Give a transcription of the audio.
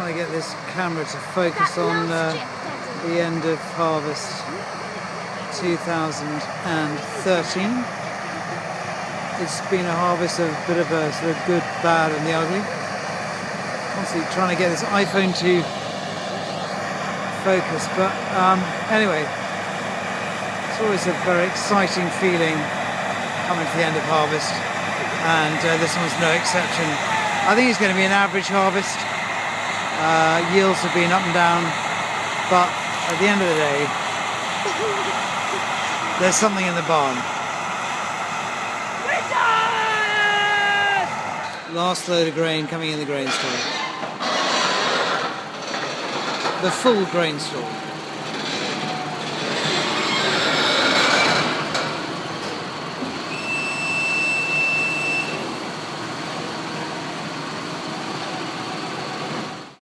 trying to get this camera to focus on the end of harvest 2013. It's been a harvest of a bit of a sort of good, bad and the ugly. Constantly trying to get this iPhone to focus, but anyway, it's always a very exciting feeling coming to the end of harvest, and this one's no exception. I think it's going to be an average harvest. Yields have been up and down, but at the end of the day, there's something in the barn. Last load of grain coming in the grain store. The full grain store.